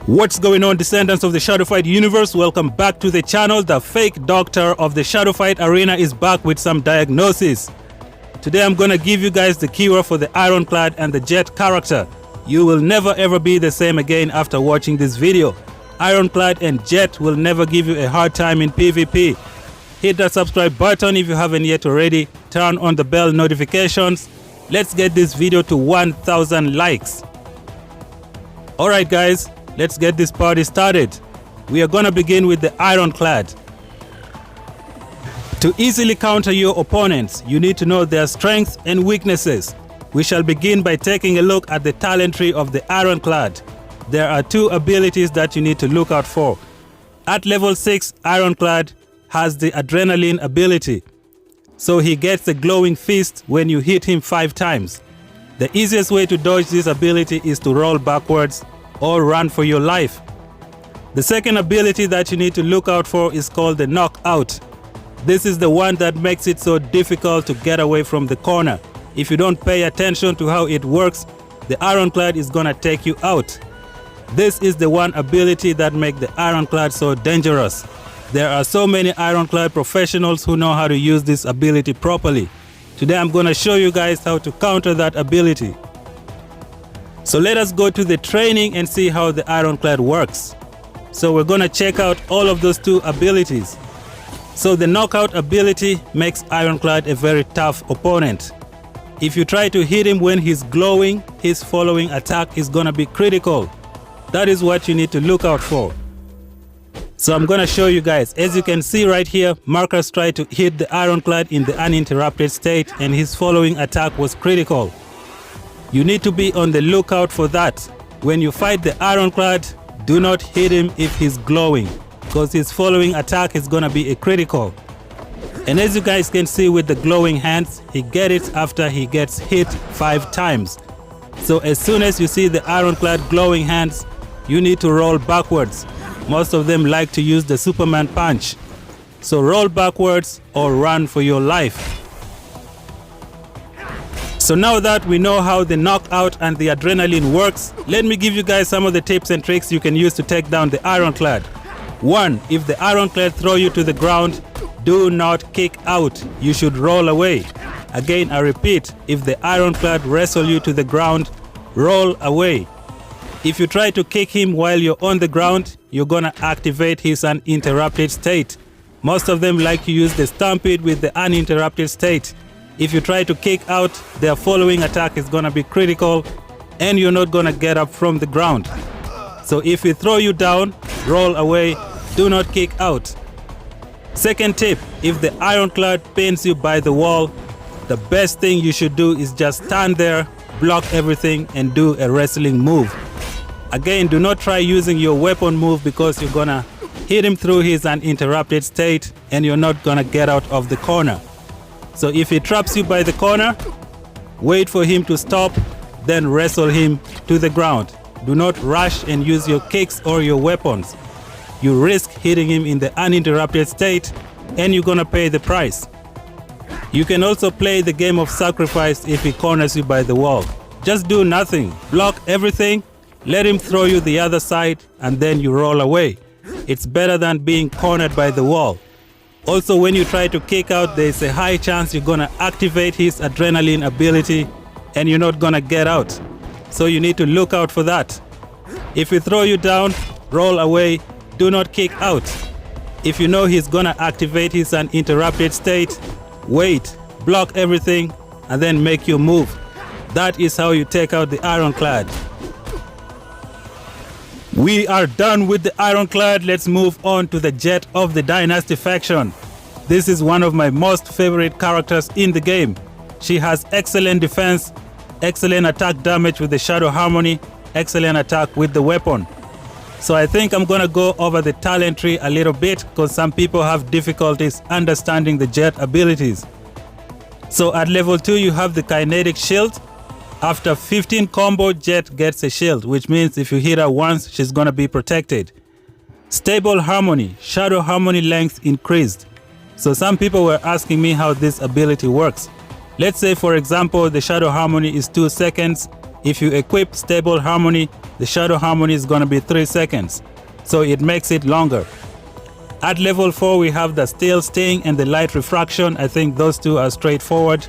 What's going on, descendants of the Shadowfight universe? Welcome back to the channel. The fake doctor of the Shadowfight arena is back with some diagnosis. Today I'm gonna give you guys the keyword for the Ironclad and the Jet character. You will never ever be the same again after watching this video. Ironclad and Jet will never give you a hard time in PvP. Hit that subscribe button if you haven't yet already. Turn on the bell notifications. Let's get this video to 1000 likes. Alright guys, let's get this party started. We are gonna begin with the Ironclad. To easily counter your opponents, you need to know their strengths and weaknesses. We shall begin by taking a look at the talent tree of the Ironclad. There are two abilities that you need to look out for. At level 6, Ironclad has the Adrenaline ability. So he gets the glowing fist when you hit him 5 times. The easiest way to dodge this ability is to roll backwards or run for your life. The second ability that you need to look out for is called the Knockout. This is the one that makes it so difficult to get away from the corner. If you don't pay attention to how it works, the Ironclad is gonna take you out. This is the one ability that makes the Ironclad so dangerous. There are so many Ironclad professionals who know how to use this ability properly. Today I'm gonna show you guys how to counter that ability. So let us go to the training and see how the Ironclad works. So we're gonna check out all of those two abilities. So the Knockout ability makes Ironclad a very tough opponent. If you try to hit him when he's glowing, his following attack is gonna be critical. That is what you need to look out for. So I'm gonna show you guys. As you can see right here, Marcus tried to hit the Ironclad in the uninterrupted state and his following attack was critical. You need to be on the lookout for that. When you fight the Ironclad, do not hit him if he's glowing, because his following attack is gonna be a critical. And as you guys can see with the glowing hands, he gets it after he gets hit 5 times. So as soon as you see the Ironclad glowing hands, you need to roll backwards. Most of them like to use the Superman punch. So roll backwards or run for your life. So now that we know how the Knockout and the Adrenaline works, let me give you guys some of the tips and tricks you can use to take down the Ironclad. 1. If the Ironclad throw you to the ground, do not kick out. You should roll away. Again, I repeat, if the Ironclad wrestle you to the ground, roll away. If you try to kick him while you're on the ground, you're gonna activate his uninterrupted state. Most of them like to use the Stampede with the uninterrupted state. If you try to kick out, their following attack is gonna be critical and you're not gonna get up from the ground. So if we throw you down, roll away, do not kick out. Second tip, if the Ironclad pins you by the wall, the best thing you should do is just stand there, block everything and do a wrestling move. Again, do not try using your weapon move because you're gonna hit him through his uninterrupted state and you're not gonna get out of the corner. So if he traps you by the corner, wait for him to stop, then wrestle him to the ground. Do not rush and use your kicks or your weapons. You risk hitting him in the uninterrupted state and you're gonna pay the price. You can also play the game of sacrifice if he corners you by the wall. Just do nothing, block everything, let him throw you the other side and then you roll away. It's better than being cornered by the wall. Also, when you try to kick out, there's a high chance you're gonna activate his Adrenaline ability and you're not gonna get out. So you need to look out for that. If he throw you down, roll away, do not kick out. If you know he's gonna activate his uninterrupted state, wait, block everything and then make your move. That is how you take out the Ironclad. We are done with the Ironclad. Let's move on to the Jet of the Dynasty faction. This is one of my most favorite characters in the game. She has excellent defense, excellent attack damage with the Shadow Harmony, excellent attack with the weapon. So I think I'm gonna go over the talent tree a little bit because some people have difficulties understanding the Jet abilities. So at level 2 you have the Kinetic Shield. After 15 combo, Jet gets a shield, which means if you hit her once, she's gonna be protected. Stable Harmony, Shadow Harmony length increased. So some people were asking me how this ability works. Let's say for example, the Shadow Harmony is 2 seconds If you equip stable harmony, the shadow harmony is gonna be 3 seconds, so it makes it longer. At level 4 we have the steel sting and the light refraction. I think those two are straightforward.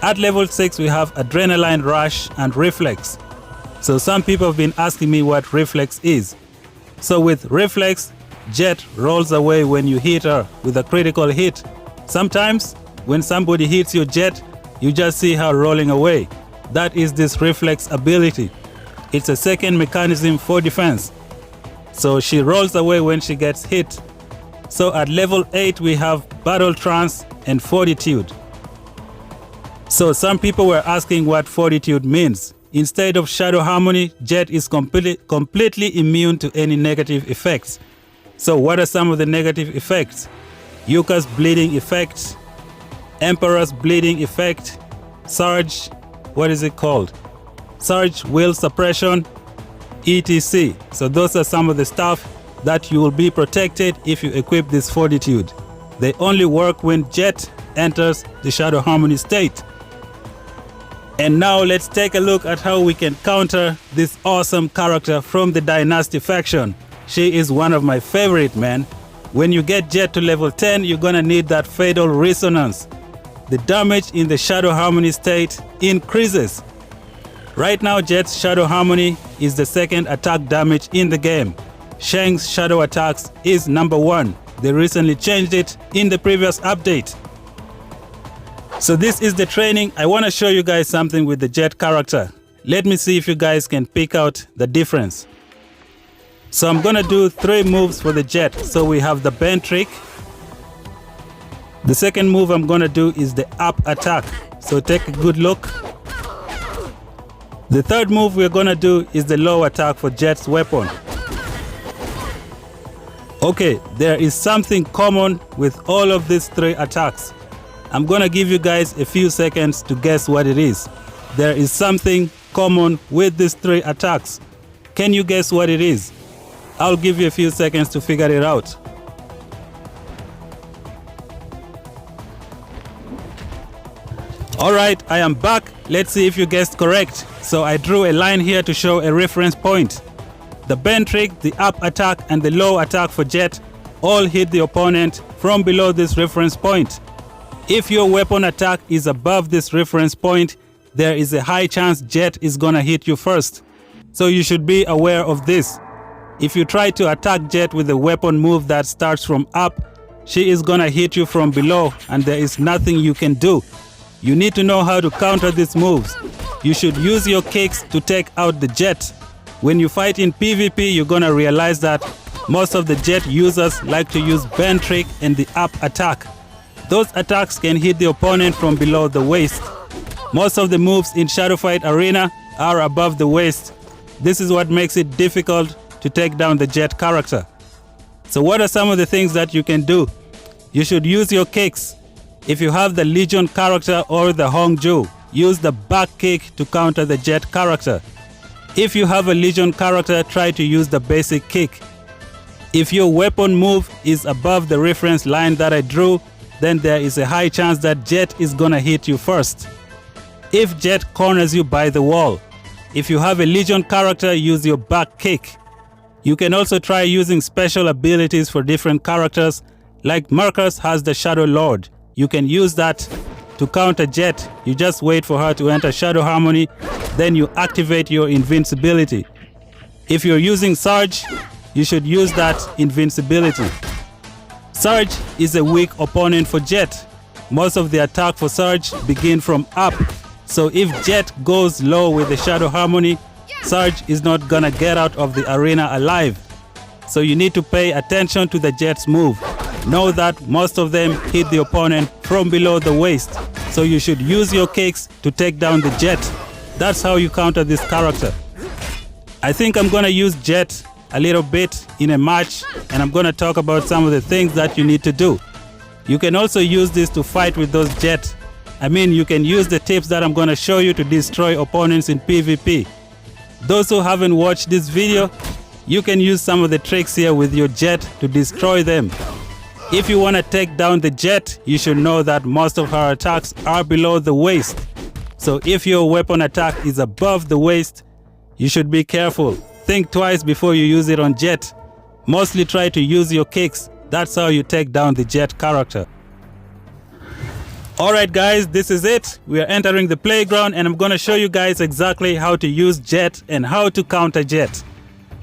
At level 6 we have adrenaline rush and reflex. So some people have been asking me what reflex is. So with reflex, Jet rolls away when you hit her with a critical hit. Sometimes when somebody hits your Jet, you just see her rolling away. That is this reflex ability. It's a second mechanism for defense. So she rolls away when she gets hit. So at level 8 we have battle trance and fortitude. So some people were asking what fortitude means. Instead of shadow harmony, Jet is completely immune to any negative effects. So what are some of the negative effects? Yuka's bleeding effect, Emperor's bleeding effect, Surge, what is it called? Surge will suppression, etc. So those are some of the stuff that you will be protected if you equip this fortitude. They only work when Jet enters the shadow harmony state. And now let's take a look at how we can counter this awesome character from the Dynasty faction. She is one of my favorite, man. When you get Jet to level 10, you're gonna need that Fatal Resonance. The damage in the shadow harmony state increases. Right now Jet's shadow harmony is the second attack damage in the game. Shang's shadow attacks is number 1. They recently changed it in the previous update. So this is the training. I want to show you guys something with the Jet character. Let me see if you guys can pick out the difference. So I'm gonna do 3 moves for the Jet. So we have the bend trick. The second move I'm gonna do is the up attack. So take a good look. The third move we're gonna do is the low attack for Jet's weapon. Okay, there is something common with all of these 3 attacks. I'm gonna give you guys a few seconds to guess what it is. There is something common with these 3 attacks. Can you guess what it is? I'll give you a few seconds to figure it out. Alright, I am back. Let's see if you guessed correct. So I drew a line here to show a reference point. The bend trick, the up attack and the low attack for Jet all hit the opponent from below this reference point. If your weapon attack is above this reference point, there is a high chance Jet is gonna hit you first. So you should be aware of this. If you try to attack Jet with a weapon move that starts from up, she is gonna hit you from below and there is nothing you can do. You need to know how to counter these moves. You should use your kicks to take out the Jet. When you fight in PvP, you're gonna realize that most of the Jet users like to use bend trick and the up attack. Those attacks can hit the opponent from below the waist. Most of the moves in Shadow Fight Arena are above the waist. This is what makes it difficult to take down the Jet character. So what are some of the things that you can do? You should use your kicks. If you have the Legion character or the Hongju, use the back kick to counter the Jet character. If you have a Legion character, try to use the basic kick. If your weapon move is above the reference line that I drew, then there is a high chance that Jet is gonna hit you first. If Jet corners you by the wall, if you have a Legion character, use your back kick. You can also try using special abilities for different characters, like Marcus has the Shadow Lord. You can use that to counter Jet. You just wait for her to enter Shadow Harmony, then you activate your invincibility. If you're using Surge, you should use that invincibility. Surge is a weak opponent for Jet. Most of the attack for Surge begin from up. So if Jet goes low with the Shadow Harmony, Surge is not gonna get out of the arena alive. So you need to pay attention to the Jet's move. Know that most of them hit the opponent from below the waist. So you should use your kicks to take down the Jet. That's how you counter this character. I think I'm gonna use Jet a little bit in a match, and I'm gonna talk about some of the things that you need to do. You can also use this to fight with those Jet. I mean, you can use the tips that I'm gonna show you to destroy opponents in PvP. Those who haven't watched this video, you can use some of the tricks here with your Jet to destroy them. If you want to take down the Jet, you should know that most of her attacks are below the waist. So if your weapon attack is above the waist, you should be careful. Think twice before you use it on Jet. Mostly try to use your kicks. That's how you take down the Jet character. Alright guys, this is it. We are entering the playground and I'm gonna show you guys exactly how to use Jet and how to counter Jet.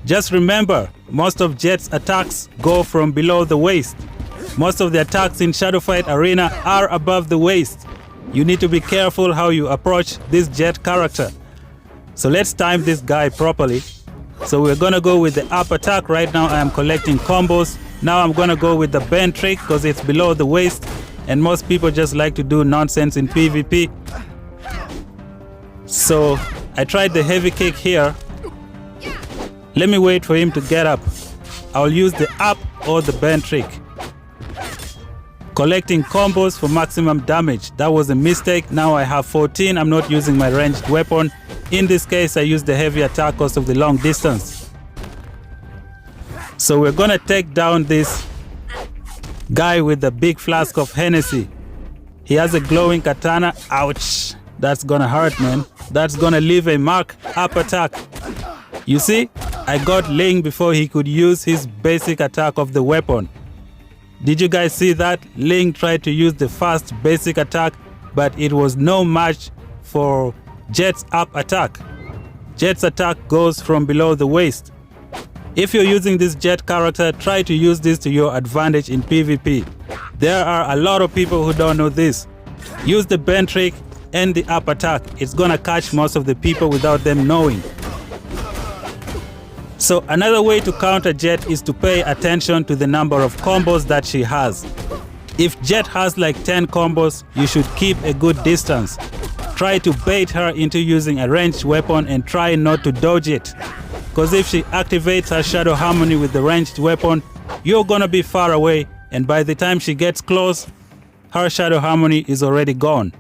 Just remember, most of Jet's attacks go from below the waist. Most of the attacks in Shadow Fight Arena are above the waist. You need to be careful how you approach this Jet character. So let's time this guy properly. So we're gonna go with the up attack. Right now I am collecting combos. Now I'm gonna go with the bend trick because it's below the waist and most people just like to do nonsense in PvP. So I tried the heavy kick here. Let me wait for him to get up. I'll use the up or the bend trick. Collecting combos for maximum damage. That was a mistake. Now I have 14. I'm not using my ranged weapon. In this case, I use the heavy attack because of the long distance. So we're gonna take down this guy with the big flask of Hennessy. He has a glowing katana. Ouch. That's gonna hurt, man. That's gonna leave a mark. Up attack. You see, I got Ling before he could use his basic attack of the weapon. Did you guys see that? Ling tried to use the fast basic attack, but it was no match for Jet's up attack. Jet's attack goes from below the waist. If you're using this Jet character, try to use this to your advantage in PvP. There are a lot of people who don't know this. Use the bend trick and the up attack. It's gonna catch most of the people without them knowing. So another way to counter Jet is to pay attention to the number of combos that she has. If Jet has like 10 combos, you should keep a good distance. Try to bait her into using a ranged weapon and try not to dodge it. Because if she activates her Shadow Harmony with the ranged weapon, you're gonna be far away and by the time she gets close, her Shadow Harmony is already gone.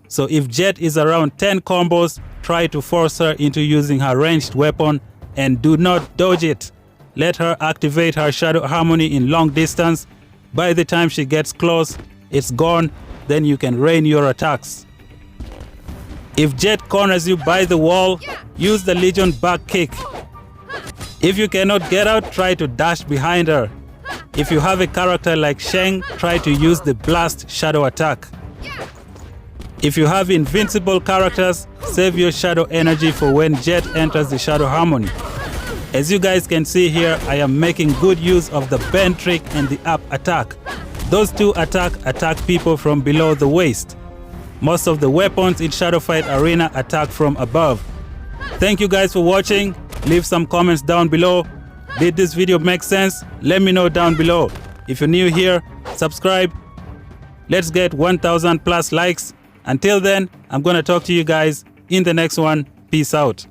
So if Jet is around 10 combos, try to force her into using her ranged weapon and do not dodge it. Let her activate her Shadow Harmony in long distance. By the time she gets close, it's gone, then you can rain your attacks. If Jet corners you by the wall, use the Legion back kick. If you cannot get out, try to dash behind her. If you have a character like Sheng, try to use the blast shadow attack. If you have invincible characters, save your shadow energy for when Jet enters the Shadow Harmony. As you guys can see here, I am making good use of the bend trick and the up attack. Those two attack people from below the waist. Most of the weapons in Shadow Fight Arena attack from above. Thank you guys for watching. Leave some comments down below. Did this video make sense? Let me know down below. If you're new here, subscribe. Let's get 1,000 plus likes. Until then, I'm gonna talk to you guys in the next one. Peace out.